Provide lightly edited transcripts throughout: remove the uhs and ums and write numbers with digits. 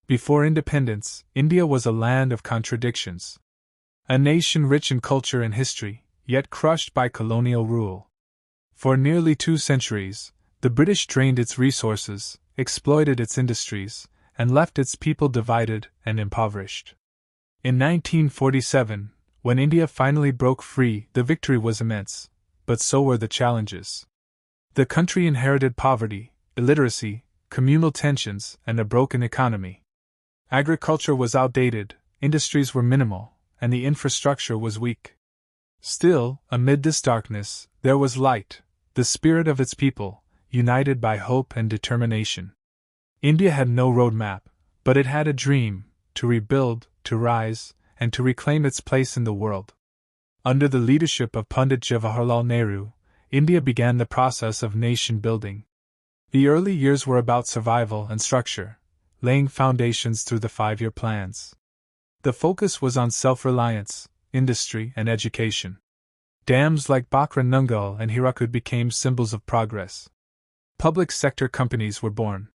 Before independence, India was a land of contradictions. A nation rich in culture and history, yet crushed by colonial rule. For nearly 2 centuries, the British drained its resources, exploited its industries, and left its people divided and impoverished. In 1947, when India finally broke free, the victory was immense, but so were the challenges. The country inherited poverty, illiteracy, communal tensions, and a broken economy. Agriculture was outdated, industries were minimal, and the infrastructure was weak. Still, amid this darkness, there was light, the spirit of its people, united by hope and determination. India had no roadmap, but it had a dream: to rebuild, to rise, and to reclaim its place in the world. Under the leadership of Pandit Jawaharlal Nehru, India began the process of nation building. The early years were about survival and structure, laying foundations through the 5-year plans. The focus was on self-reliance, industry, and education. Dams like Bhakra Nangal and Hirakud became symbols of progress. Public sector companies were born.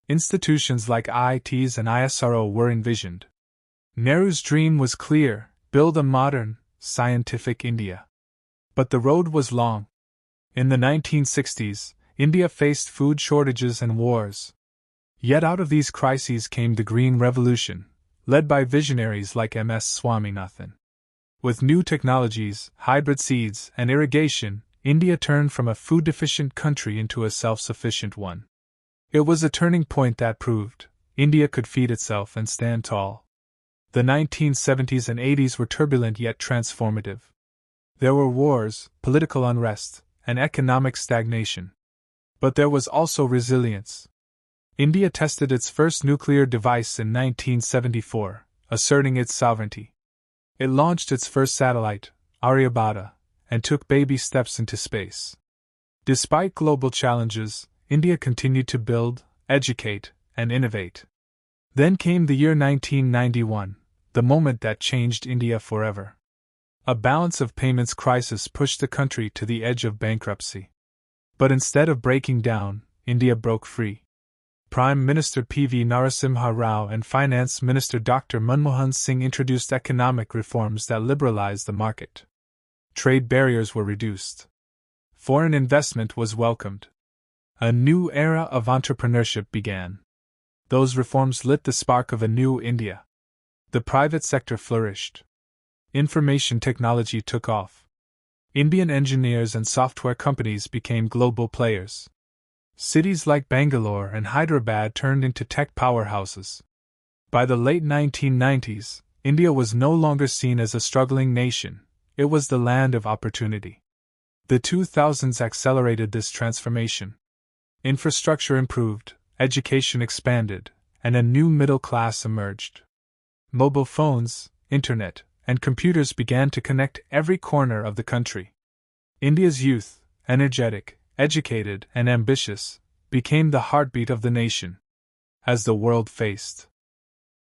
Institutions like IITs and ISRO were envisioned. Nehru's dream was clear: build a modern, scientific India. But the road was long. In the 1960s, India faced food shortages and wars. Yet out of these crises came the Green Revolution, led by visionaries like M.S. Swaminathan. With new technologies, hybrid seeds, and irrigation, India turned from a food-deficient country into a self-sufficient one. It was a turning point that proved India could feed itself and stand tall. The 1970s and 80s were turbulent yet transformative. There were wars, political unrest, and economic stagnation. But there was also resilience. India tested its first nuclear device in 1974, asserting its sovereignty. It launched its first satellite, Aryabhata, and took baby steps into space. Despite global challenges, India continued to build, educate, and innovate. Then came the year 1991, the moment that changed India forever. A balance of payments crisis pushed the country to the edge of bankruptcy. But instead of breaking down, India broke free. Prime Minister P.V. Narasimha Rao and Finance Minister Dr. Manmohan Singh introduced economic reforms that liberalized the market. Trade barriers were reduced. Foreign investment was welcomed. A new era of entrepreneurship began. Those reforms lit the spark of a new India. The private sector flourished. Information technology took off. Indian engineers and software companies became global players. Cities like Bangalore and Hyderabad turned into tech powerhouses. By the late 1990s, India was no longer seen as a struggling nation, it was the land of opportunity. The 2000s accelerated this transformation. Infrastructure improved, education expanded, and a new middle class emerged. Mobile phones, internet, and computers began to connect every corner of the country. India's youth, energetic, educated, and ambitious, became the heartbeat of the nation. As the world faced